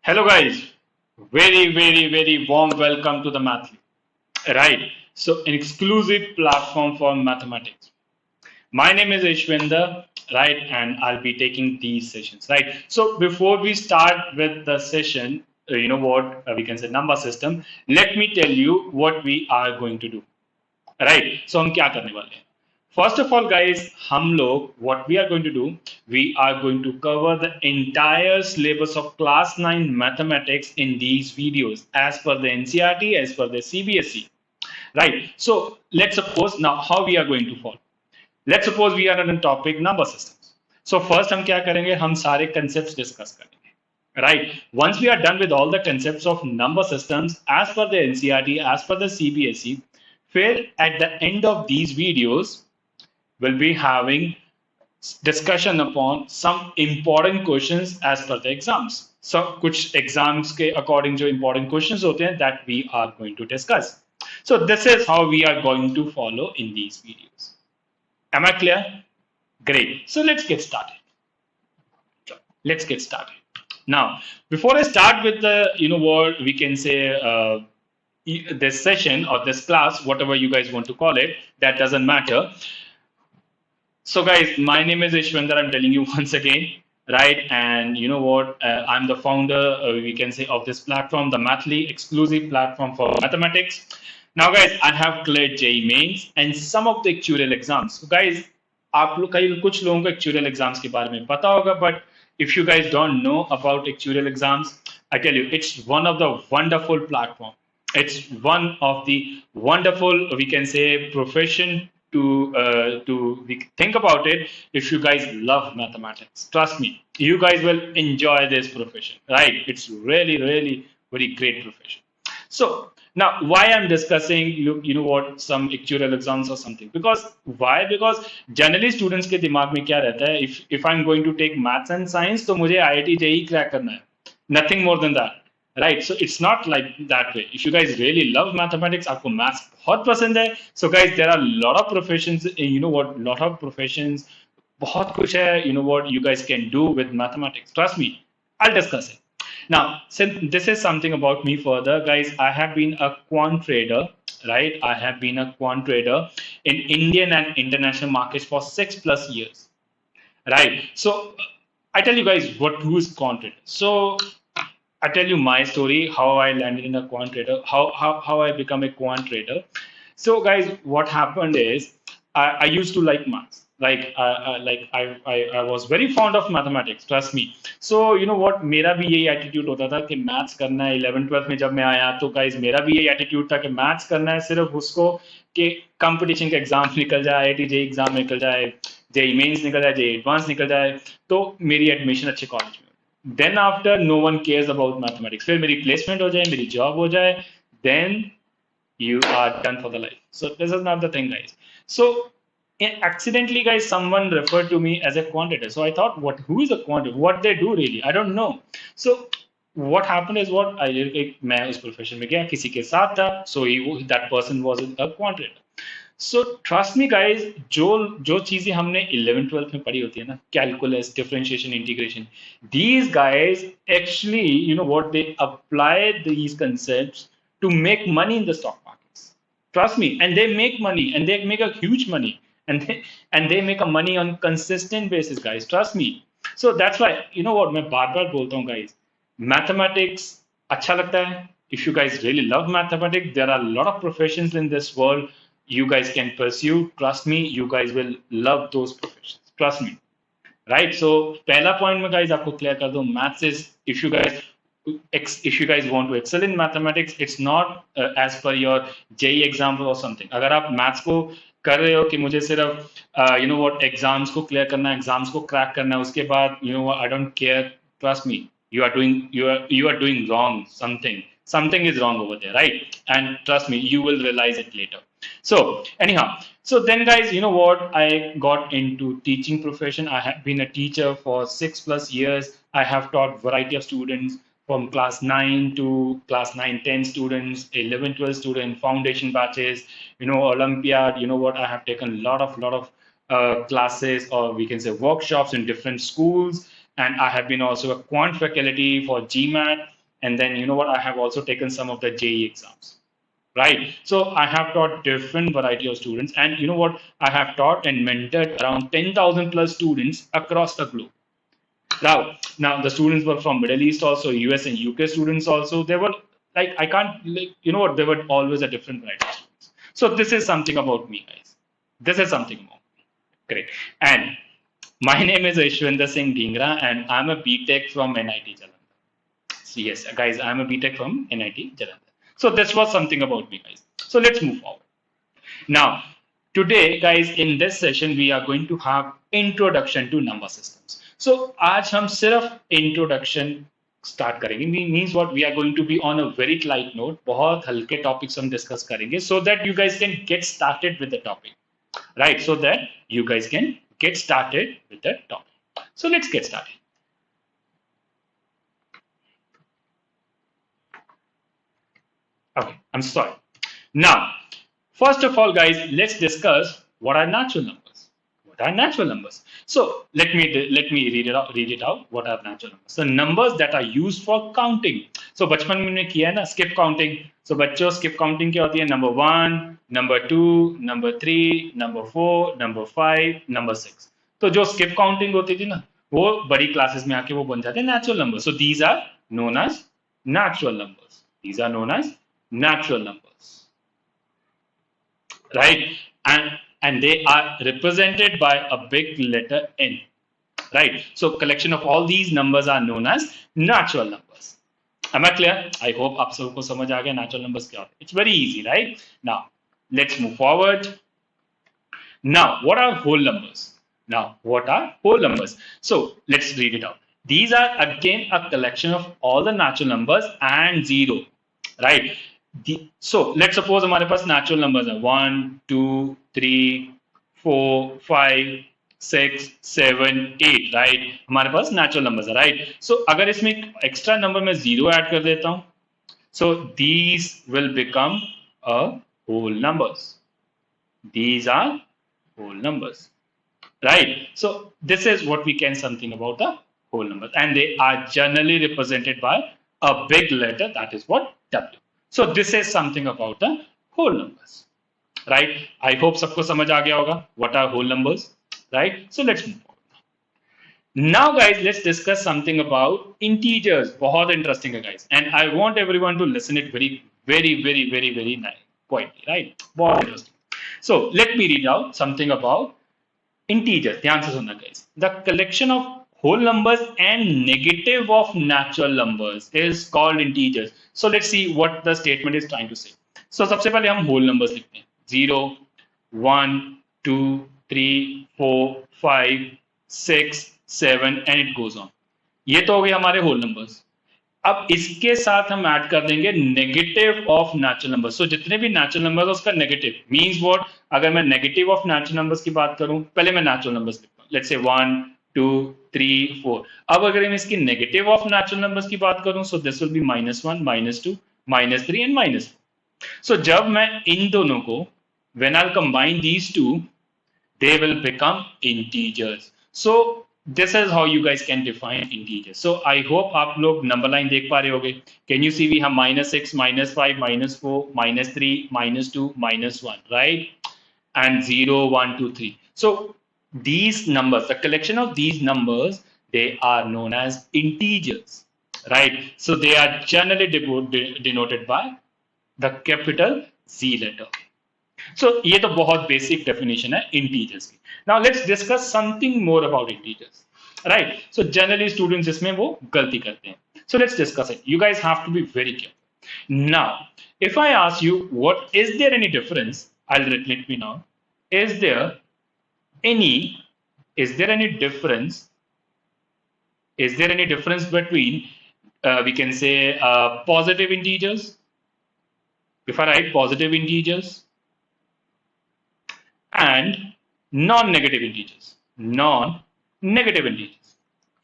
Hello guys, very warm welcome to the Mathly. Right, so an exclusive platform for mathematics. My name is Ishwinder, right, and I'll be taking these sessions, right. So before we start with the session, you know what we can say number system. Let me tell you what we are going to do. Right so हम क्या करने वाले हैं first of all guys हम लोग what we are going to do we are going to cover the entire syllabus of class 9 mathematics in these videos as per the NCERT as per the CBSE right so let's suppose now how we are going to follow let's suppose we are on topic number systems so first हम क्या करेंगे हम सारे concepts discuss करेंगे right once we are done with all the concepts of number systems as per the ncert as per the cbse where at the end of these videos we'll be having discussion upon some important questions as per the exams so kuch exams ke according jo important questions hote hain that we are going to discuss so this is how we are going to follow in these videos am I clear great so let's get started now, before I start with the, what we can say, this session or this class, whatever you guys want to call it, that doesn't matter. So, guys, my name is Ishwinder. I'm telling you once again, right? And you know what? I'm the founder, we can say, of this platform, the Mathly exclusive platform for mathematics. Now, guys, I have cleared JEE mains and some of the actuarial exams. So, guys, आप लोग कई कुछ लोगों को actual exams के बारे में पता होगा but if you guys don't know about actuarial exams, I tell you, it's one of the wonderful platform. It's one of the wonderful, we can say, profession to think about it. If you guys love mathematics, trust me, you guys will enjoy this profession, right? It's really very great profession. So now, why I'm discussing you know what some actuarial exams or something because why because generally students के दिमाग में क्या रहता है if I'm going to take maths and science तो मुझे IIT JEE crack करना है nothing more than that right so it's not like that way if you guys really love mathematics आपको maths बहुत पसंद है so guys there are a lot of professions you know what lot of professions बहुत कुछ है you know what you guys can do with mathematics trust me I'll discuss it now, since this is something about me further, guys, I have been a quant trader, right? I have been a quant trader in Indian and international markets for 6+ years, right? So, I tell you guys who's quant trader. So, I tell you my story, how I landed in a quant trader, how I become a quant trader. So, guys, what happened is I used to like maths. I was very fond of mathematics. Trust me. So you know what? मेरा भी यही attitude होता था कि maths करना है 11th 12th में जब मैं आया तो guys मेरा भी यही attitude था कि maths करना है सिर्फ उसको कि competition के exams निकल जाए IIT JEE एग्जाम निकल जाए JEE मेंस निकल जाए JEE एडवांस निकल जाए तो मेरी admission अच्छे college में then after no one cares about mathematics फिर मेरी placement हो जाए मेरी job हो जाए then you are done for the life so this is not the thing guys so accidentally guys someone referred to me as a quantitator so I thought who is a quantitator what they do really I don't know so what happened is what I मैं उस profession में गया किसी के साथ था so that person was a quantitator so trust me guys जो चीजें हमने 11th 12th में पढ़ी होती है ना calculus differentiation integration these guys actually you know what they apply these concepts to make money in the stock markets trust me and they make money and they make a huge money and they make a money on consistent basis guys trust me so that's why you know what मैं बार बार बोलता हूँ guys mathematics अच्छा लगता है if you guys really love mathematics there are a lot of professions in this world you guys can pursue trust me you guys will love those professions trust me right so पहला point में guys आपको clear कर दूँ maths is if you guys want to excel in mathematics it's not as per your JEE example or something अगर आप maths को कर रहे हो कि मुझे सिर्फ यू नो व्हाट एग्जाम्स को क्लियर करना है एग्जाम्स को क्रैक करना है उसके बाद you know I don't care trust me you are doing wrong something is wrong over there right and trust me you will realize it later so anyhow so then guys you know what I got into teaching profession I have been a teacher for 6+ years I have taught variety of students from class 9 to class 9 10 students 11 12 student foundation batches you know olympiad you know what I have taken a lot of classes or we can say workshops in different schools and I have been also a quant faculty for GMAT and then you know what, I have also taken some of the JE exams, right? So I have taught different variety of students, and you know what, I have taught and mentored around 10,000 plus students across the globe. Now the students were from Middle East also, US and UK students also. They were like, I can't, like, you know what, they were always a different variety of students. So this is something about me, guys. This is something about me. Great. And my name is Ishwinder Singh Dhingra, and I'm a BTech from NIT Jalandhar. So yes, guys, I'm a BTech from NIT Jalandhar. So this was something about me, guys. So let's move forward. Now, today, guys, in this session, we are going to have introduction to number systems. So आज हम सिर्फ introduction start करेंगे. Means what, we are going to be on a very light note. बहुत हल्के topics हम discuss करेंगे, so that you guys can get started with the topic, right? So that you guys can get started with the topic. So let's get started. Okay, I'm sorry. Now, first of all, guys, let's discuss what are natural numbers. What are natural numbers? So let me read it out. What are natural numbers? So numbers that are used for counting. So बचपन में हमने किया है ना skip counting. So बच्चों skip counting क्या होती है? Number 1, number 2, number 3, number 4, number 5, number 6. तो जो skip counting होती थी ना, वो बड़ी classes में आके वो बन जाते हैं natural numbers. So these are known as natural numbers. These are known as natural numbers, right? And they are represented by a big letter N, right? So collection of all these numbers are known as natural numbers. Am I clear? I hope आप सबको समझ आ गया natural numbers क्या होते हैं. It's very easy, right? Now let's move forward. Now what are whole numbers? Now what are whole numbers? So let's read it out. These are again a collection of all the natural numbers and zero, right? So let's suppose हमारे पास natural numbers हैं 1, 2, 3, 4, 5, 6, 7, 8, right? हमारे पास natural numbers हैं, right? So अगर इसमें extra number में 0 add कर देता हूँ, so these will become a whole numbers. These are whole numbers, right? So this is what we can something about the whole numbers, and they are generally represented by a big letter, that is what, W. So this is something about the whole numbers, right? I hope सबको समझ आ गया होगा what are whole numbers, right? So let's move on. Now guys, let's discuss something about integers. बहुत interesting है guys, and I want everyone to listen it very nice, quietly, right? बहुत interesting. So let me read out something about integers. ध्यान से सुनना guys. The collection of whole numbers and negative of natural numbers is called integers. So let's see what the statement is trying to say. So सबसे पहले हम whole numbers लिखते हैं. 0, 1, 2, 3, 4, 5, 6, 7 and it goes on. ये तो हो गए हमारे whole numbers. अब इसके साथ हम ऐड कर देंगे नेगेटिव ऑफ नेचुरल नंबर्स. सो जितने भी नेचुरल नंबर्स उसका नेगेटिव मींस व्हाट, अगर मैं नेगेटिव ऑफ नेचुरल नंबर्स की बात करूं, पहले मैं नेचुरल नंबर्स लिखता हूं, लेट्स से 1, 2, 3, 4. अब अगर मैं इसकी नेगेटिव ऑफ नेचुरल नंबर्स की बात करूं, so this will be -1, -2, -3 and -4. सो जब मैं इन दोनों को, when I combine these two, they will become integers. So this is how you guys can define integers. So I hope आप लोग number line देख पा रहे होगे. Can you see we have -6, -5, -4, -3, -2, -1, right? And 0, 1, 2, 3. So these numbers, the collection of these numbers, they are known as integers, right? So they are generally denoted by the capital Z letter. So ये तो बहुत basic definition है integers की. Now let's discuss something more about integers, right? So generally students इसमें वो गलती करते हैं. So let's discuss it. You guys have to be very careful. Now, if I ask you, what is there any difference? Let me know. Is there any difference? Is there any difference between we can say positive integers? If I write positive integers and non-negative integers. Non-negative integers.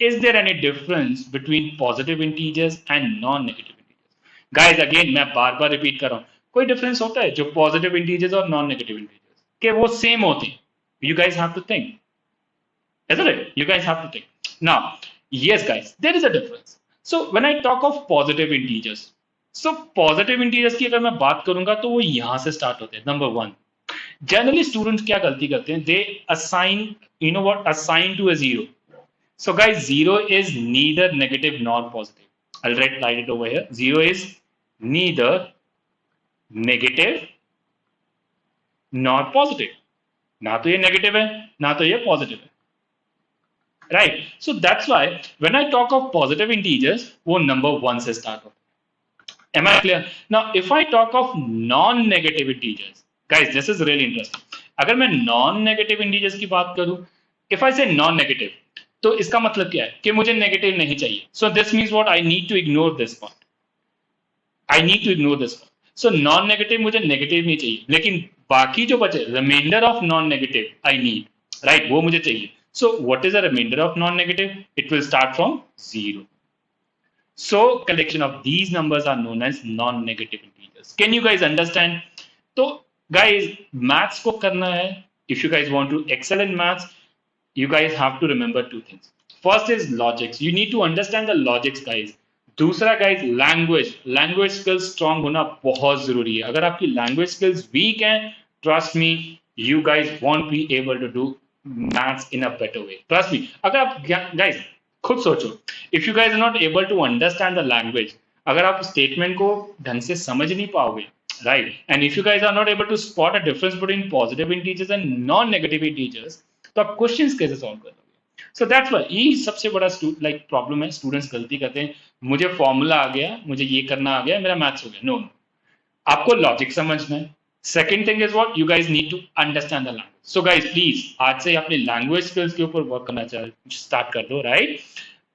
Is there any difference between positive integers and non-negative integers? Guys, again, मैं बार-बार repeat कर रहा हूँ. कोई difference होता है जो positive integers और non-negative integers के वो same होते हैं? You guys have to think. Isn't it? You guys have to think. Now, yes, guys, there is a difference. So when I talk of positive integers, so positive integers की अगर मैं बात करूंगा तो वो यहां से स्टार्ट होते हैं. नंबर वन, जनरली स्टूडेंट्स क्या गलती करते हैं, they assign, you know what, assign to a zero. So guys, zero is neither negative nor positive. I'll write it over here. Zero is neither negative nor positive. ना तो ये negative है ना तो ये पॉजिटिव है. Right, so that's why when I talk of positive integers वो number one से स्टार्ट होता है. Am I clear? Now if I talk of non negative integers, guys this is really interesting. अगर मैं नॉन नेगेटिव इंटीजर्स की बात करूं, if I से नॉन नेगेटिव, तो इसका मतलब क्या है कि मुझे नेगेटिव नहीं चाहिए. So this means what, I need to ignore this part. I need to ignore this part. So non negative, मुझे नेगेटिव नहीं चाहिए, लेकिन बाकी जो बचे remainder of non negative I need, right, वो मुझे चाहिए. So what is the remainder of non-negative? It will start from 0. So collection of these numbers are known as non-negative integers. Can you guys understand? So guys, maths को करना है. If you guys want to excel in maths, you guys have to remember two things. First is logics. You need to understand the logics, guys. दूसरा guys, language skills strong होना बहुत जरूरी है. अगर आपकी language skills weak हैं, trust me, you guys won't be able to do maths in a better way. Trust me. अगर आप guys खुद सोचो, if you guys are not able to understand the language, अगर आप statement को ढंग से समझ नहीं पाओगे, right, and if you guys are not able to spot a difference between positive integers and non-negative integers, तो आप questions कैसे solve करोगे? So that's why ये सबसे बड़ा like problem है. Students गलती करते हैं, मुझे formula आ गया, मुझे ये करना आ गया, मेरा maths हो गया. No, आपको logic समझना है. Second thing is what, you guys need to understand the language. So guys, please आज से अपने language skills के ऊपर वर्क करना स्टार्ट कर दो, right?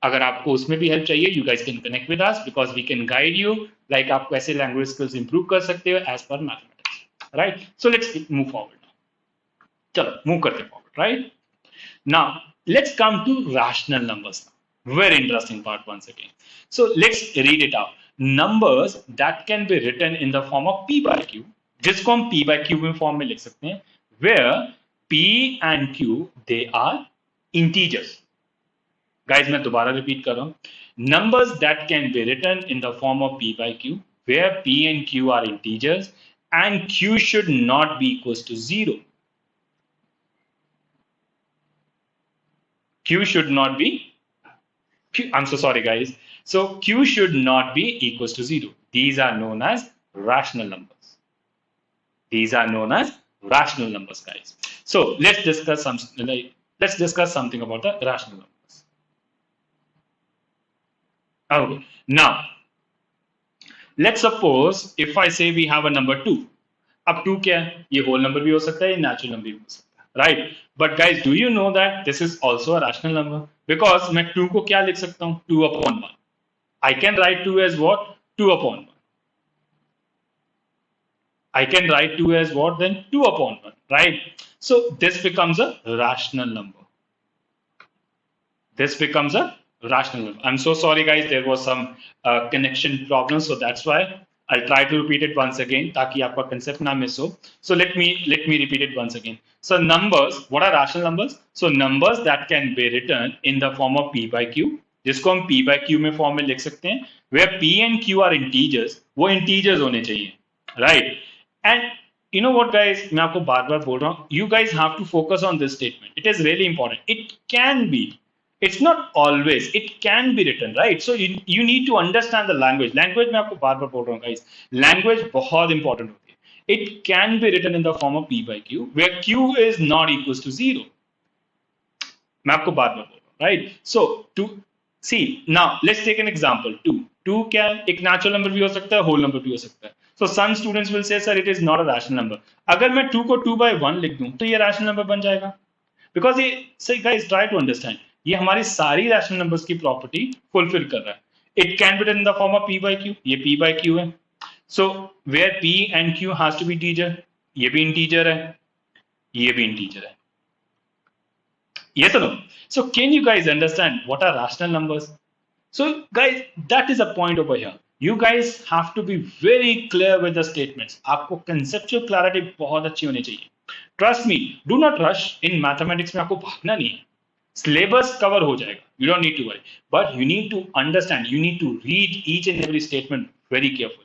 अगर आपको उसमें भी हेल्प चाहिए, you guys can connect with us because we can guide you, like आप कैसे language skills improve कर सकते हो as per mathematics, right? So let's move forward now. चलो move करते हैं forward, right? Now let's come to rational numbers now. Very interesting part once again. So let's read it out. Numbers that can be written in the form of p by q, जिसको हम p by q में form में लिख सकते हैं, where p and q they are integers. Guys, मैं दोबारा repeat कर रहा हूं. Numbers that can be written in the form of p by q, where p and q are integers and q should not be equals to 0. Q should not be, I'm so sorry guys. So q should not be equals to 0. These are known as rational numbers. These are known as rational numbers, guys. So let's discuss something about the rational numbers. Okay. Now, let's suppose if I say we have a number 2. अब 2 क्या है? ये whole number भी हो सकता है, ये natural number भी हो सकता है, right? But guys, do you know that this is also a rational number? Because मैं 2 को क्या लिख सकता हूँ? 2 upon 1. I can write 2 as what? 2 upon 1. I can write 2 as what then? 2 upon 1, right? So this becomes a rational number. This becomes a rational number. I'm so sorry guys, there was some connection problem, so that's why I'll try to repeat it once again ताकि आपका concept ना miss हो. So let me repeat it once again. So numbers, what are rational numbers? So numbers that can be written in the form of p by q, जिसको हम p by q में form में लिख सकते हैं, where p and q are integers, वो integers होने चाहिए, right? And you know what guys, मैं आपको बार-बार बोल रहा हूँ, you guys have to focus on this statement. It is really important. It can be, it's not always, it can be written, right? So you need to understand the language. Language मैं आपको बार-बार बोल रहा हूँ guys, language बहुत important होती है. It can be written in the form of p by q, where q is not equals to 0. मैं आपको बार-बार बोल रहा हूँ, right? So to see now, let's take an example. 2 क्या है? एक natural number भी हो सकता है, whole number भी हो सकता है. So some students will say, sir, it is not a rational number. अगर मैं 2 को 2 by 1 लिख दूं, तो ये rational number बन जाएगा. Because ये, say guys, try to understand. ये हमारी सारी rational numbers की property fulfill कर रहा है. It can be written in the form of p by q. ये p by q है. So where p and q has to be integer, ये भी integer है, ये भी integer है. Yes or no? So can you guys understand what are rational numbers? So guys, that is a point over here. You guys have to be very clear with the statements. आपको conceptual clarity बहुत अच्छी होनी चाहिए. Trust me, do not rush in mathematics में. आपको भागना नहीं है. Syllabus cover हो जाएगा. You don't need to worry. But you need to understand, you need to read each and every statement very carefully.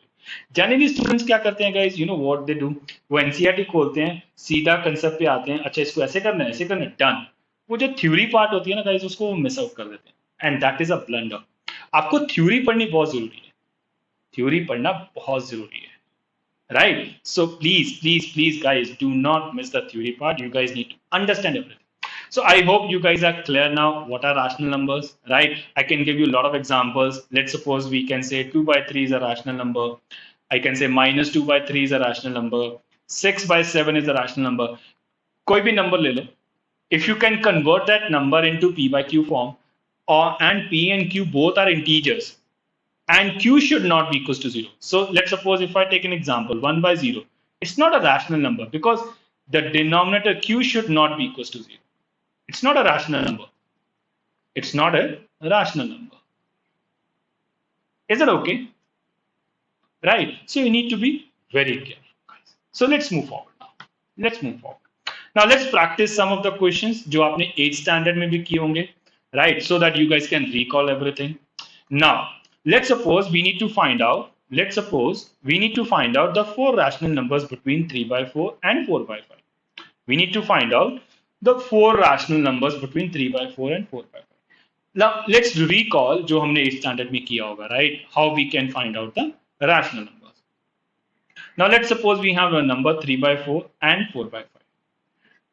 Generally students क्या करते हैं guys, you know what they do, वो एनसीईआरटी खोलते हैं, सीधा concept पे आते हैं, अच्छा इसको ऐसे करना है, ऐसे करना है, डन। वो जो थ्योरी पार्ट होती है ना गाइस, उसको मिस आउट कर देते हैं, and that is a blunder. आपको थ्योरी पढ़नी बहुत जरूरी है, थ्योरी पढ़ना बहुत जरूरी है, right? So please guys, do not miss the theory part. You guys need to understand everything. So I hope you guys are clear now what are rational numbers, right? I can give you a lot of examples. Let's suppose we can say 2 by 3 is a rational number. I can say minus 2 by 3 is a rational number. 6 by 7 is a rational number. कोई भी number ले लो. If you can convert that number into p by q form, or and p and q both are integers, and q should not be equals to 0. So let's suppose if I take an example 1 by 0, it's not a rational number because the denominator q should not be equals to 0. It's not a rational number. It's not a rational number. Is it okay? Right. So you need to be very careful, guys. So let's move forward now. Let's move forward. Now let's practice some of the questions जो आपने 8th standard में भी किए होंगे, right? So that you guys can recall everything. Now let's suppose we need to find out. Let's suppose we need to find out the 4 rational numbers between 3 by 4 and 4 by 5. We need to find out the 4 rational numbers between 3 by 4 and 4 by 5. Now let's recall जो हमने 8th standard में किया होगा, right? How we can find out the rational numbers. Now let's suppose we have a number 3 by 4 and 4 by 5.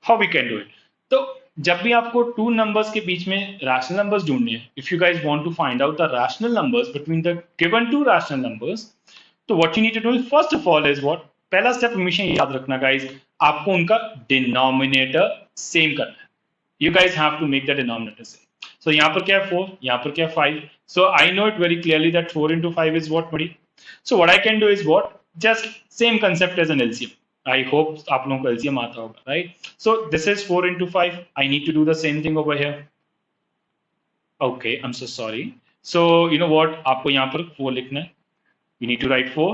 How we can do it? तो जब भी आपको two numbers के बीच में रैशनल नंबर्स ढूंढने हैं, if you guys want to find out the rational numbers between the given two rational numbers, तो what you need to do first of all is what, पहला स्टेप हमेशा याद रखना guys, आपको उनका डिनोमिनेटर सेम करना है. You guys have to make the denominator same. So यहाँ पर क्या है 4, यहाँ पर क्या है 5. So I know it very clearly that 4 into 5 is what, buddy? So what I can do is what, just same concept as an LCM. I hope आप लोगों को LCM आता होगा, right? So this is 4 into 5. I need to do the same thing over here. Okay, I'm so sorry. So you know what? आपको यहाँ पर 4 लिखना है. You need to write 4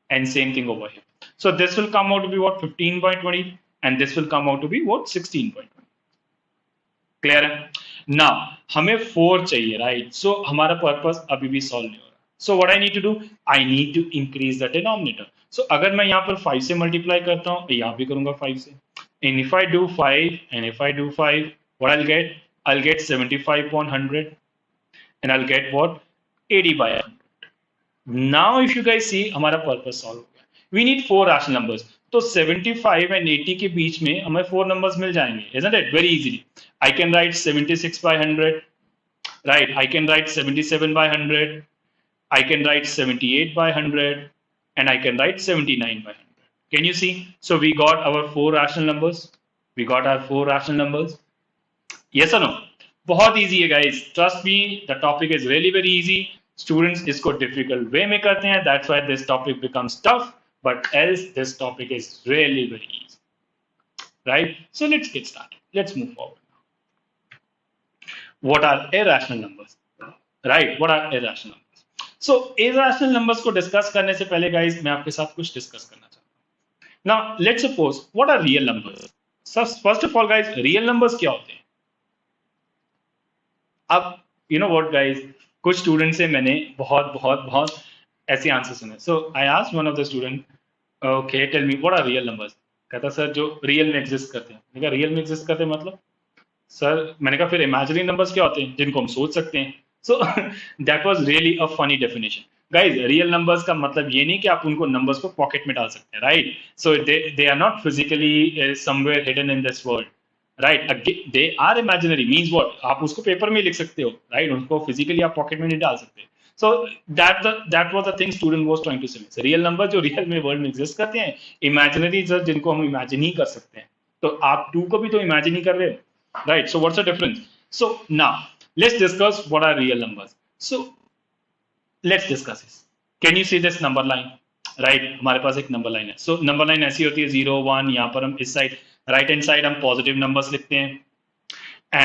and same thing over here. So this will come out to be what, 15 by 20, and this will come out to be what, 16 by 20. Clear है? Now हमें 4 चाहिए, right? So हमारा purpose अभी भी solve नहीं हो रहा. So what I need to do? I need to increase the denominator. So अगर मैं यहाँ पर 5 से मल्टीप्लाई करता हूँ, यहाँ भी करूंगा 5 से. And if I do 5 and if I do 5, what I'll get? I'll get 75 on 100, and I'll get what? 80 by 100. Now if you guys see, हमारा purpose solve हो गया. We need 4 rational numbers. तो 75 and 80 के बीच में हमें 4 numbers मिल जाएंगे, isn't it? Very easily. I can write 76 by 100, right? I can write 77 by 100. I can write 78 by 100, and I can write 79 by 100. Can you see? So we got our 4 rational numbers. We got our 4 rational numbers. Yes or no? बहुत easy है guys. Trust me, the topic is really very easy. Students इसको difficult way में करते हैं. That's why this topic becomes tough. But else this topic is really very easy. Right? So let's get started. Let's move forward now. What are irrational numbers? Right? What are irrational numbers? So irrational numbers को discuss करने से पहले guys मैं आपके साथ कुछ discuss करना चाहता हूँ. Now let's suppose what are real numbers? So first of all guys, real numbers क्या होते हैं? अब you know what guys, कुछ स्टूडेंट से मैंने बहुत ऐसे आंसर सुने. So I asked one of the student, okay tell me what are real numbers? कहता सर जो रियल में एग्जिस्ट करते हैं. मैंने कहा रियल में एग्जिस्ट करते हैं मतलब सर, मैंने कहा फिर इमेजिनरी नंबर्स क्या होते हैं जिनको हम सोच सकते हैं. So that was really a funny definition. Guys, real numbers का मतलब ये नहीं कि आप उनको numbers को pocket में डाल सकते हैं, right? So they are not physically somewhere hidden in this world, right? They are imaginary means what? आप उसको पेपर में लिख सकते हो, right? उनको physically आप pocket में नहीं डाल सकते. So that was the thing student was trying to say. So real number जो real में world में exist करते हैं, imaginary जिनको हम imagine ही कर सकते हैं. तो आप 2 को भी तो imagine ही कर रहे हो, right? So what's the difference? So now let's discuss what are real numbers. So let's discuss this. Can you see this number line? Right? हमारे पास एक number line है. So number line ऐसी होती है 0, 1. यहाँ पर हम इस side right hand side हम positive numbers लिखते हैं,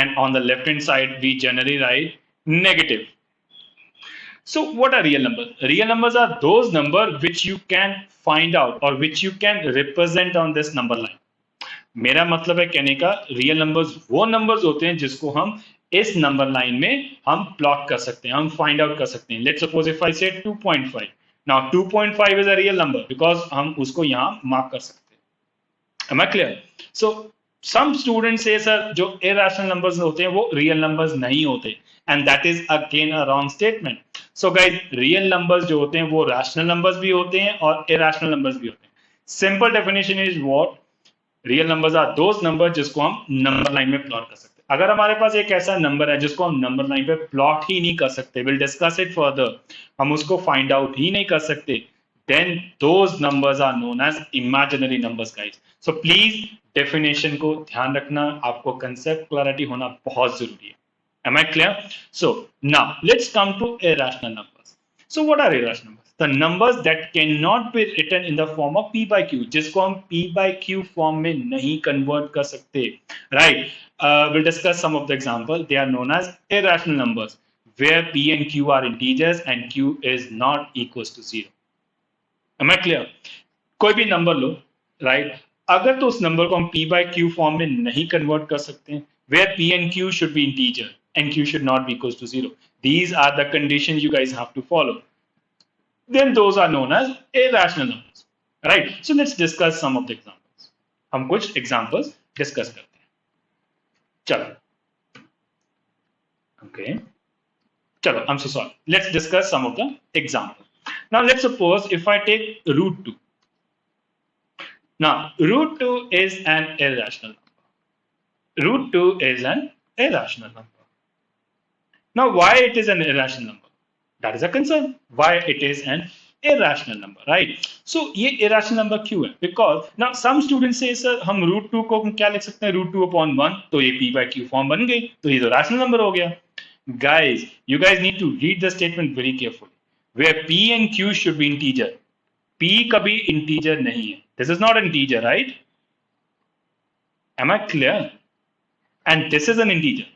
and on the left hand side we generally write negative. So what are real numbers? Real numbers are those numbers which you can find out or which you can represent on this number line. मेरा मतलब है कहने का real numbers वो numbers होते हैं जिसको हम इस नंबर लाइन में हम प्लॉट कर सकते हैं, हम फाइंड आउट कर सकते हैं. लेट्स सपोज इफ आई से 2.5. Now 2.5 is a real number because हम उसको यहाँ मार्क कर सकते हैं. Am I clear? So some students say sir जो irrational numbers होते हैं वो real numbers नहीं होते, and that is again a wrong statement. So guys real numbers जो होते हैं वो rational numbers भी होते हैं और irrational numbers भी होते हैं. Simple definition is what? Real numbers are those number जिसको हम नंबर लाइन में प्लॉट कर सकते हैं. अगर हमारे पास एक ऐसा नंबर है जिसको हम नंबर लाइन पे प्लॉट ही नहीं कर सकते, विल डिस्कस इट फर्दर, हम उसको फाइंड आउट ही नहीं कर सकते, then those numbers are known as imaginary numbers guys. So please definition को ध्यान रखना, आपको कंसेप्ट क्लैरिटी होना बहुत जरूरी है. Am I clear? So now let's come to irrational numbers. So what are irrational numbers? The numbers that cannot be written in the form of p by q, जिसको हम p by q form में नहीं convert कर सकते, right? We'll discuss some of the example. They are known as irrational numbers where p and q are integers and q is not equals to 0. Am I clear? कोई भी number लो, right? अगर तो उस number को हम p by q form में नहीं convert कर सकते, where p and q should be integer and q should not be equals to 0. These are the conditions you guys have to follow. Then those are known as irrational numbers, right? So let's discuss some of the examples. हम कुछ examples discuss करते हैं. चलो, okay. चलो, I'm so sorry. Let's discuss some of the examples. Now let's suppose if I take root 2. Now root 2 is an irrational number. Root 2 is an irrational number. Now why it is an irrational number? That is a concern. Why it is an irrational number, right? So ये irrational number क्यों है? Because now some students say sir हम root 2 को क्या लिख सकते हैं? root 2 upon 1 तो ये p by q फॉर्म बन गई, तो ये तो rational number हो गया. Guys, you guys need to read the statement very carefully. Where p and q should be integer. p कभी integer नहीं है. This is not an integer, right? Am I clear? And this is an integer.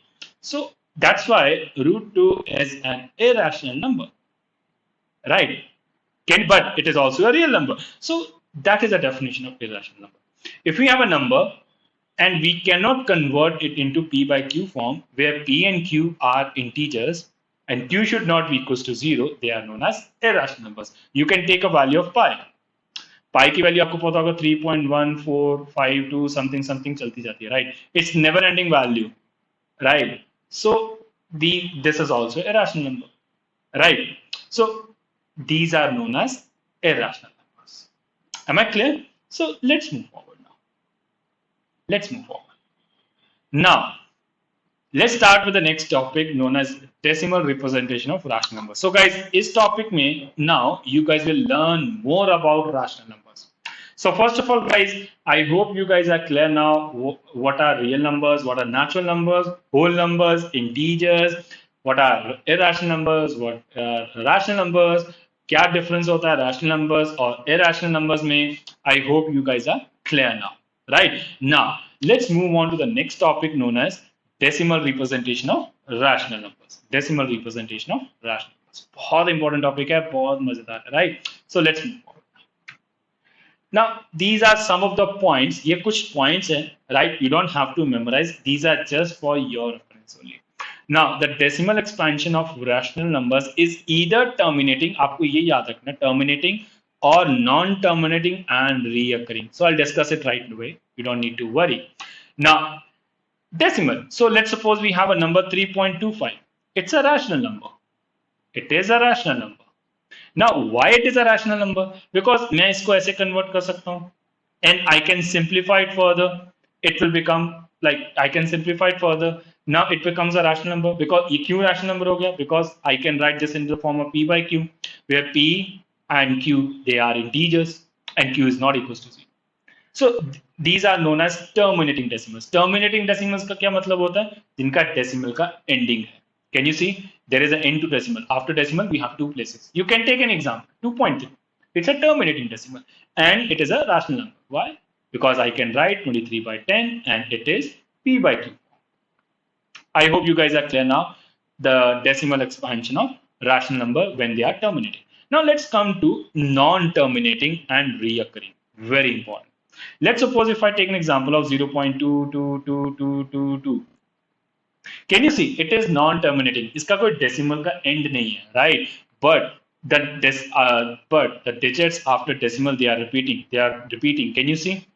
So that's why root 2 is an irrational number, right? But it is also a real number. So that is a definition of irrational number. If we have a number and we cannot convert it into p by q form where p and q are integers and q should not be equals to 0, they are known as irrational numbers. You can take a value of pi. Pi की value आपको पता होगा 3.1452 something something चलती जाती है, right? It's never ending value, right? So this is also irrational number, right? So these are known as irrational numbers. Am I clear? So let's move forward now. Let's move forward. Now let's start with the next topic known as decimal representation of rational numbers. So guys, इस topic में now you guys will learn more about rational numbers. So first of all guys, I hope you guys are clear now what are real numbers, what are natural numbers, whole numbers, integers, what are irrational numbers, what are rational numbers, क्या difference होता है rational numbers और irrational numbers में. I hope you guys are clear now, right? Now let's move on to the next topic known as decimal representation of rational numbers. Decimal representation of rational numbers. बहुत important topic है, बहुत मजेदार है, right? So let's move on. Now these are some of the points. ये कुछ points हैं, right? You don't have to memorize. These are just for your reference only. Now the decimal expansion of rational numbers is either terminating, आपको ये याद रखना, terminating or non-terminating and reoccurring. So I'll discuss it right away. You don't need to worry. Now decimal. So let's suppose we have a number 3.25. It's a rational number. It is a rational number. Now why it is a rational number? Because मैं इसको ऐसे convert कर सकता हूँ and I can simplify it further. It will become like I can simplify it further. Now it becomes a rational number because ये क्यों rational number हो गया? Because I can write this in the form of p by q where p and q they are integers and q is not equals to 0. So these are known as terminating decimals. Terminating decimals का क्या मतलब होता है? जिनका decimal का ending है. Can you see? There is an end to decimal. After decimal, we have two places. You can take an example. 2.3. It's a terminating decimal. And it is a rational number. Why? Because I can write 23 by 10 and it is p by q. I hope you guys are clear now. The decimal expansion of rational number when they are terminating. Now let's come to non-terminating and reoccurring. Very important. Let's suppose if I take an example of 0.2222222. Can you see it is non-terminating? इसका कोई decimal का end नहीं है, right? But the digits after decimal they are repeating. They are repeating. Can you see?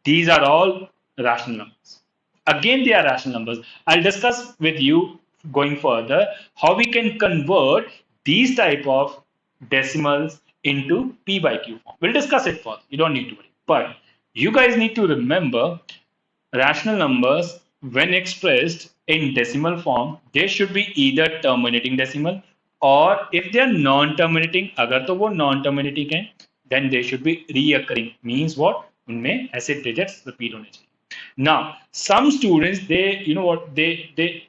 These are all rational numbers. Again, they are rational numbers. I'll discuss with you going further how we can convert these type of decimals into P by Q form. We'll discuss it further. You don't need to worry. But you guys need to remember rational numbers when expressed in decimal form, they should be either terminating decimal or if they are non-terminating, अगर तो वो non-terminating हैं, then they should be reoccurring. Means what? उनमें ऐसे digits repeat होने चाहिए. Now, some students they you know what they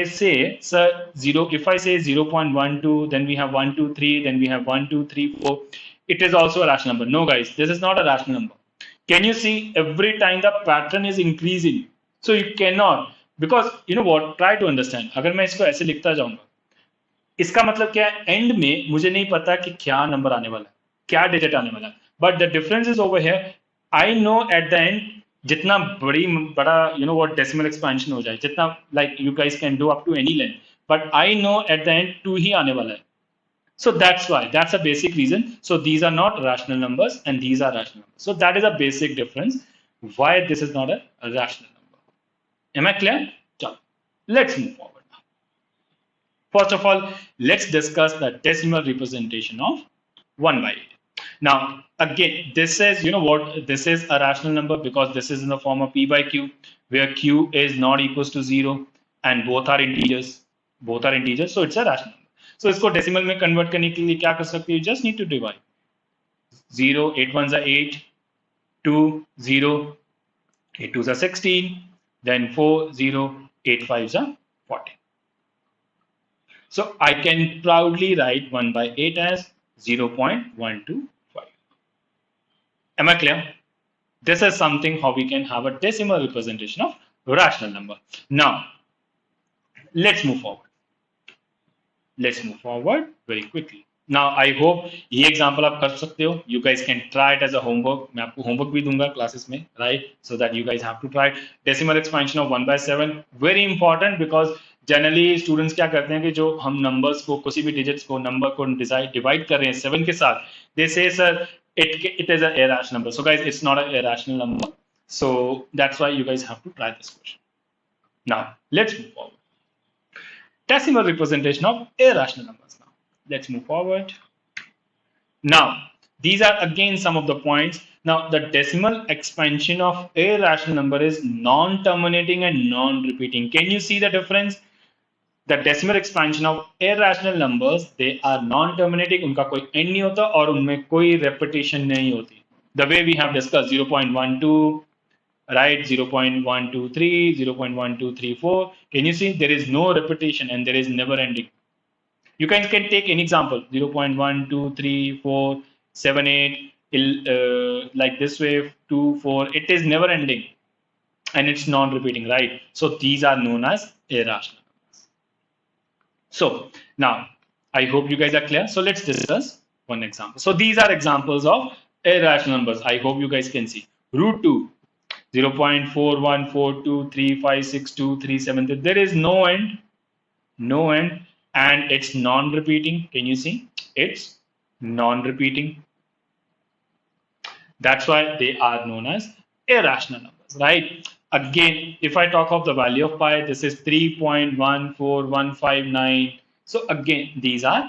say, sir, zero. If I say 0.12, then we have 1 2 3, then we have 1 2 3 4. It is also a rational number. No, guys, this is not a rational number. Can you see every time the pattern is increasing? So you cannot, because you know what? Try to understand. अगर मैं इसको ऐसे लिखता जाऊंगा, इसका मतलब क्या है? एंड में मुझे नहीं पता कि क्या नंबर आने वाला है, क्या डिजिट आने वाला है. But the difference is over here. I know at the end जितना बड़ा you know what decimal expansion हो जाए, जितना like you guys can do up to any length, but I know at the end 2 ही आने वाला है. So that's why, that's a basic reason. So these are not rational numbers and these are rational numbers. So that is a basic difference why this is not a rational number. Am I clear? So let's move forward now. First of all, let's discuss the decimal representation of 1 by 8. Now, again, this says, you know what, this is a rational number because this is in the form of P by Q, where Q is not equals to 0 and both are integers. Both are integers, so it's a rational number. So इसको decimal में convert करने के लिए क्या कर सकते हो? Just need to divide. 0 8 1s are 8, 2 0, 8 2s are 16, then 4 0, 8 5s are 40. So I can proudly write 1 by 8 as 0.125. Am I clear? This is something how we can have a decimal representation of rational number. Now let's move forward. Let's move forward very quickly. Now I hope ये example आप कर सकते हो. You guys can try it as a homework. मैं आपको homework भी दूंगा classes में, right? So that you guys have to try decimal expansion of 1 by 7. Very important because generally students क्या करते हैं कि जो हम numbers को, किसी भी digits को, number को divide कर रहे हैं 7 के साथ, they say sir it is a irrational number. So guys, it's not a irrational number. So that's why you guys have to try this question. Now let's move forward. Decimal representation of irrational numbers. Now let's move forward. Now these are again some of the points. Now the decimal expansion of irrational number is non-terminating and non-repeating. Can you see the difference? The decimal expansion of irrational numbers, they are non-terminating. उनका कोई end नहीं होता और उनमें कोई repetition नहीं होती. The way we have discussed 0.12, right, 0.123, 0.1234. Can you see there is no repetition and there is never ending? You guys can take any example, 0.123478, like this way, 2 4. It is never ending and it's non-repeating, right? So these are known as irrational numbers. So now I hope you guys are clear. So let's discuss one example. So these are examples of irrational numbers. I hope you guys can see. Root 2, 0.4142356237. There is no end, and it's non-repeating. Can you see? It's non-repeating. That's why they are known as irrational numbers, right? Again, if I talk of the value of pi, this is 3.14159. So again, these are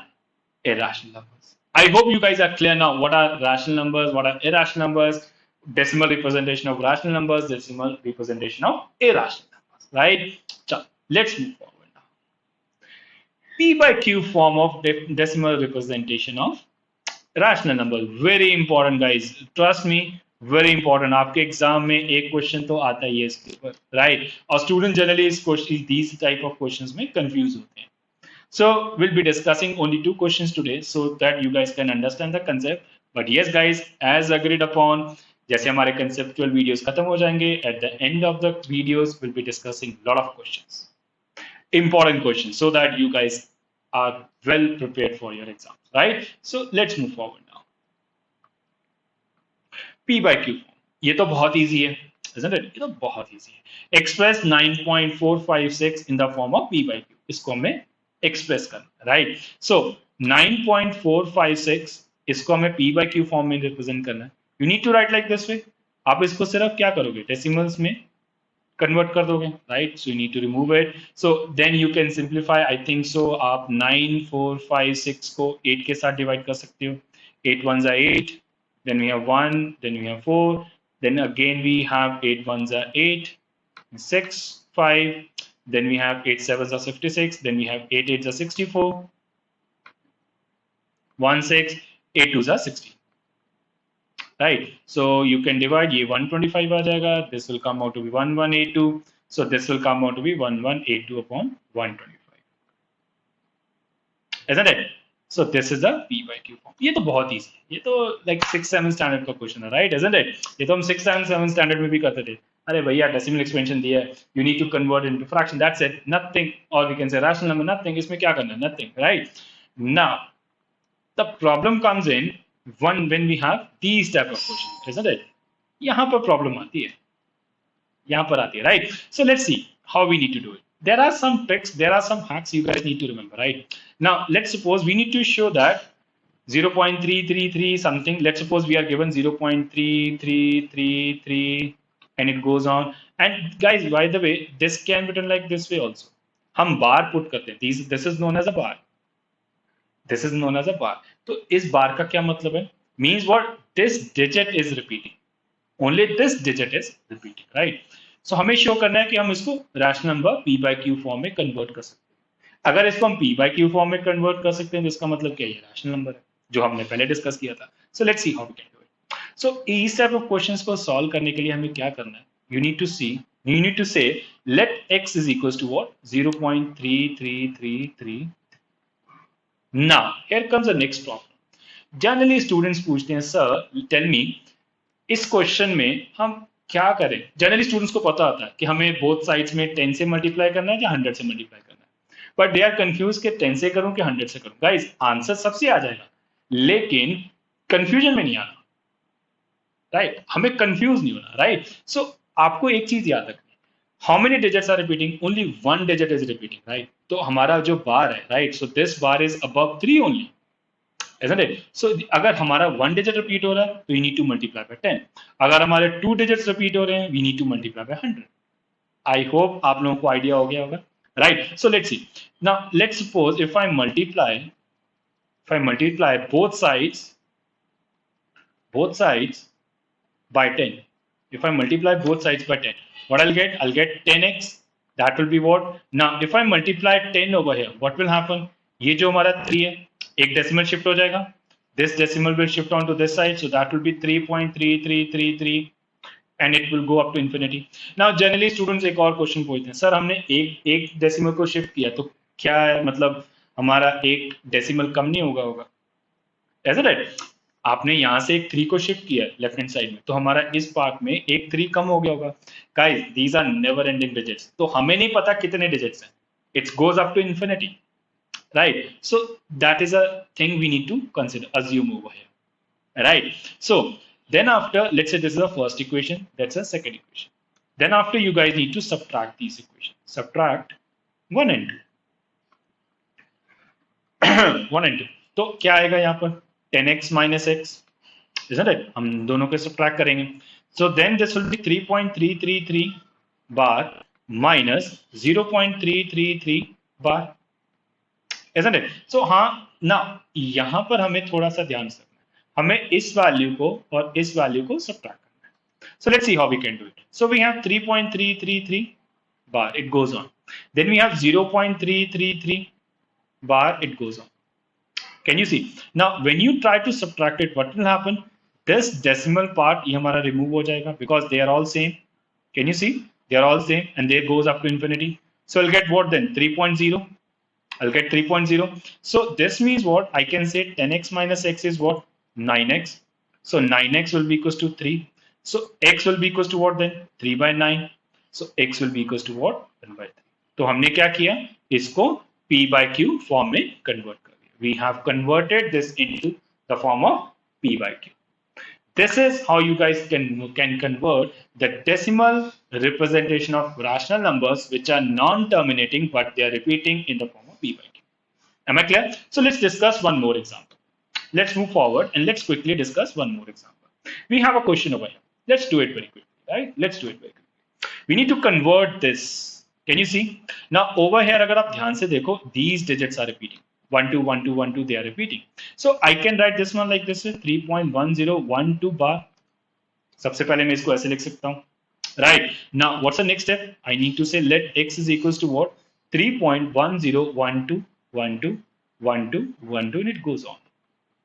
irrational numbers. I hope you guys are clear now. What are rational numbers? What are irrational numbers? Decimal representation of rational numbers, decimal representation of irrational numbers, right? So let's move forward now. P by Q form of decimal representation of rational numbers. Very important, guys. Trust me, very important. आपके exam में एक question तो आता ही है इसके ऊपर, right? और student generally these type of questions में confuse होते हैं. So we'll be discussing only 2 questions today so that you guys can understand the concept. But yes, guys, as agreed upon, जैसे हमारे conceptual videos खत्म हो जाएंगे, at the end of the videos we'll be discussing lot of questions, important questions, so that you guys are well prepared for your exams, right? So let's move forward now. P by Q. ये तो बहुत easy है, isn't it? ये तो बहुत easy है। Express 9.456 in the form of p by q, इसको हमें एक्सप्रेस करना, राइट? सो 9.456 इसको हमें p by q फॉर्म में रिप्रेजेंट करना है। You need to write like this way. आप इसको सिर्फ क्या करोगे, डेसिमल्स में कन्वर्ट कर दोगे, right? So you need to remove it, so then you can simplify, I think so आप 9456 को 8 के साथ डिवाइड कर सकते हो। 8 1s are 8, then we have 1, then we have 4, then again we have 8 1s are 8, 6 5, then we have 8 7s are 56, then we have 8 8s are 64, 1 6, 8 2s are 60, right? So you can divide, ये 125 आ जाएगा, this will come out to be 1182, so this will come out to be 1182 upon 125, isn't it? So this is the p by q form. ये तो बहुत easy है, ये तो like 6-7 standard का question है, right? Isn't it? ये तो हम 6-7 standard में भी करते थे। अरे भैया डेसिमल एक्सपेंशन दिया है, you need to convert into fraction, that's it, nothing, or we can say rational number, nothing, इसमें क्या करना है, nothing, right? Now the problem comes in when we have these type of questions, isn't it? यहाँ पर problem आती है, यहाँ पर आती है, right? So let's see how we need to do it. There are some tricks, there are some hacks you guys need to remember, right? Now let's suppose we need to show that 0.333 something. Let's suppose we are given 0.3333 and it goes on. And guys, by the way, this can be done like this way also. हम बार put करते हैं, this is known as a bar. This is known as a bar. तो इस बार का क्या मतलब है? Means what? This digit is repeating. Only this digit is repeating, right? So हमें शो करना है कि हम इसको rational number p by q form में कन्वर्ट कर सकते हैं। अगर इसको हम p by q फॉर्म में कन्वर्ट कर सकते हैं तो इसका मतलब क्या है, रैशनल नंबर है, जो हमने पहले डिस्कस किया था। So let's see how we can do it. So इस टाइप ऑफ क्वेश्चंस को सॉल्व करने के लिए हमें क्या करना है, you need to say let x is equal to what, 0.3333। Now here comes the next problem. Generally students पूछते हैं, सर टेल मी इस क्वेश्चन में हम क्या करें। जनरली स्टूडेंट्स को पता होता है कि हमें बोथ साइड्स में 10 से मल्टीप्लाई करना है या 100 से मल्टीप्लाई करना है, बट दे आर कंफ्यूज कि 10 से करूं कि 100 से करूं। गाइस आंसर सबसे आ जाएगा, लेकिन कंफ्यूजन में नहीं आना, राइट? हमें कंफ्यूज नहीं होना, राइट? सो आपको एक चीज याद रखनी, how many digits are repeating, only one digit is repeating, right? तो हमारा जो बार है, right, so this bar is above 3 only, isn't it? So अगर हमारा 1 digit repeat हो रहा है तो you need to multiply by 10, अगर हमारे 2 digits repeat हो रहे हैं we need to multiply by 100. I hope आप लोगों को आइडिया हो गया होगा, right? So let's see. Now let's suppose if I multiply both sides by 10. If I multiply both sides by 10, what I'll get 10x. That will be what? Now if I multiply 10 over here, what will happen? ये जो हमारा 3 है, एक decimal shift हो जाएगा, this decimal will shift on to this side, so that will be 3.3333 and it will go up to infinity. Now generally students एक और question पूछते हैं, सर हमने एक डेसिमल को शिफ्ट किया तो क्या है, मतलब हमारा एक डेसिमल कम नहीं होगा? ऐसा राइट, आपने यहाँ से एक 3 को शिफ्ट किया लेफ्ट हैंड साइड में, तो हमारा इस पार्ट में एक 3 कम हो गया होगा। Guys these are never ending digits, तो हमें नहीं पता कितने डिजिट्स हैं, it's goes up to infinity, right? So that is a thing we need to consider, assume over here, right? So then after, let's say this is the first equation, that's a second equation. Then after you guys need to subtract these equations, subtract 1 and 2 1 and 2, तो क्या आएगा यहाँ पर, 10x minus x, isn't it? हम दोनों के subtract करेंगे, so then this will be 3.333 bar minus 0.333 bar, isn't it? So हाँ ना, यहाँ पर हमें थोड़ा सा ध्यान रखना है, हमें इस वैल्यू को और इस वैल्यू को सब्ट्रैक्ट करना है। So let's see how we can do it. So we have 3.333 bar, it goes on. Then we have 0.333 bar, it goes on. Can you see? Now when you try to subtract it, what will happen? This decimal part ये हमारा remove हो जाएगा because they are all same. Can you see? They are all same and they goes up to infinity. So I'll get what then? 3.0. I'll get 3.0. So this means what? I can say 10x minus x is what? 9x. So 9x will be equals to 3. So x will be equals to what then? 3 by 9. So x will be equals to what? 1 by 3. तो हमने क्या किया? इसको p by q form में convert कर दिया. We have converted this into the form of p by q. This is how you guys can convert the decimal representation of rational numbers which are non-terminating but they are repeating in the form of p by q. Am I clear? So let's discuss one more example. Let's move forward and let's quickly discuss one more example. We have a question over here. Let's do it very quickly, right? Let's do it very quickly. We need to convert this. Can you see? Now over here, अगर आप ध्यान से देखो, these digits are repeating. 1 2 1 2 1 2 they are repeating. So I can write this one like this way 3.1012 bar. सबसे पहले मैं इसको ऐसे लिख सकता हूँ. Right. Now what's the next step? I need to say let x is equals to what? 3.1012121212 and it goes on.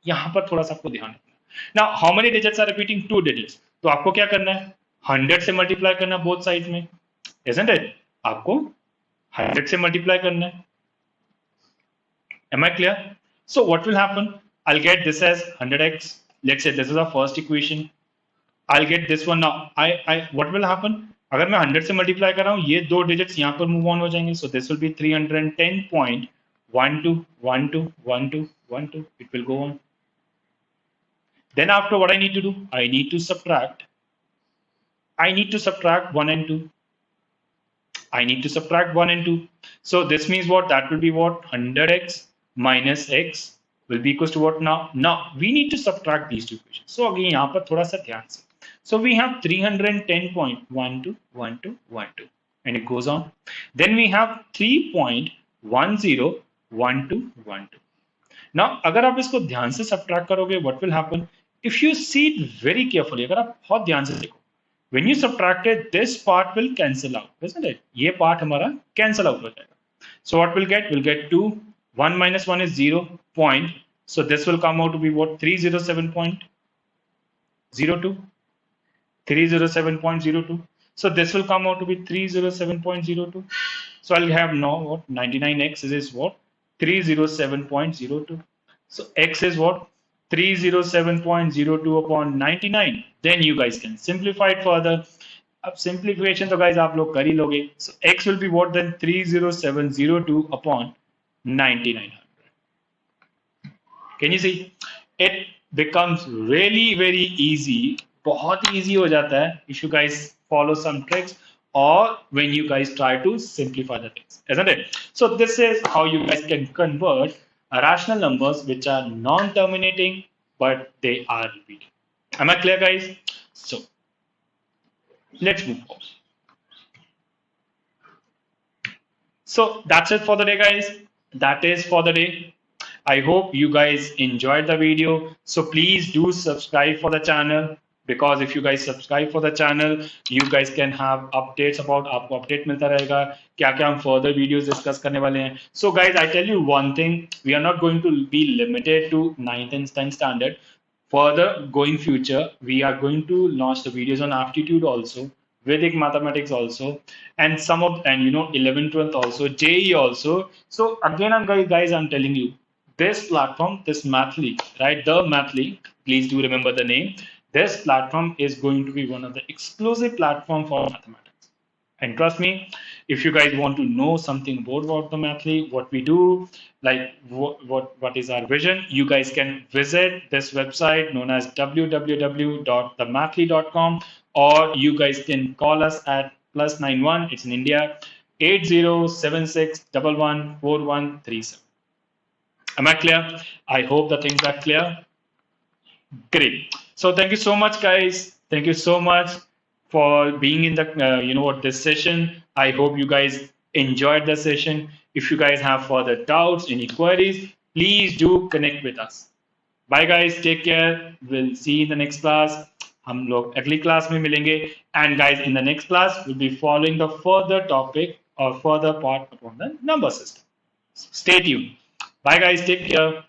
यहाँ पर थोड़ा सा आपको ध्यान रखना. Now how many digits are repeating? 2 digits. तो आपको क्या करना है? 100 से मल्टीप्लाई करना बोथ साइड में, isn't it? आपको 100 से मल्टीप्लाई करना है. Am I clear? So what will happen? I'll get this as 100x. Let's say this is our first equation. I'll get this one now. What will happen? अगर मैं 100 से multiply कर रहा हूँ ये दो डिजिट्स यहाँ पर मूव ऑन हो जाएंगे. So this will be 310.12121212. It will go on. Then after what I need to do? I need to subtract 1 and 2. I need to subtract 1 and 2. So this means what? That will be what? 100x minus x will be equals to what now? Now we need to subtract these two equations. So again यहाँ पर थोड़ा सा ध्यान से. So we have 310.121212 and it goes on. Then we have 3.101212. Now अगर आप इसको ध्यान से subtract करोगे, what will happen? If you see it very carefully, अगर आप बहुत ध्यान से देखो, when you subtract it, this part will cancel out, isn't it? ये part हमारा cancel out हो जाएगा. So what we'll get? We'll get 2. 1 minus 1 is 0. Point. So this will come out to be what? 307.02. 307.02. So this will come out to be 307.02. So I'll have now what? 99x is what? 307.02. So x is what? 307.02 upon 99. Then you guys can simplify it further. अब simplification तो guys आप लोग कर ही लोगे. So x will be what then? 30702 upon 9900. Can you see? It becomes really very easy. बहुत easy हो जाता है if you guys follow some tricks or when you guys try to simplify the things, isn't it? So this is how you guys can convert rational numbers which are non-terminating but they are repeating. Am I clear, guys? So let's move on. So that's it for the day, guys. That is for the day. I hope you guys enjoyed the video. So please do subscribe for the channel, because if you guys subscribe for the channel, you guys can have updates about आपको update मिलता रहेगा क्या क्या हम further videos discuss करने वाले हैं. So guys, I tell you one thing, we are not going to be limited to 9th and 10th standard. Further going future, we are going to launch the videos on aptitude also, Vedic mathematics also, and some of, and you know, 11th 12th also, JE also. So again, guys, I'm telling you, this platform, this Mathly, right? The Mathly, please do remember the name. This platform is going to be one of the exclusive platform for mathematics. And trust me, if you guys want to know something more about the Mathly, what we do, like what is our vision, you guys can visit this website known as www.themathly.com, or you guys can call us at +91, it's in India, 8076114137. Am I clear? I hope the things are clear. Great. So thank you so much, guys. Thank you so much for being in the this session. I hope you guys enjoyed the session. If you guys have further doubts, any queries, please do connect with us. Bye, guys. Take care. We'll see you in the next class. हम लोग अगली class में मिलेंगे. And guys, in the next class, we'll be following the further topic or further part upon the number system. Stay tuned. Bye, guys. Take care.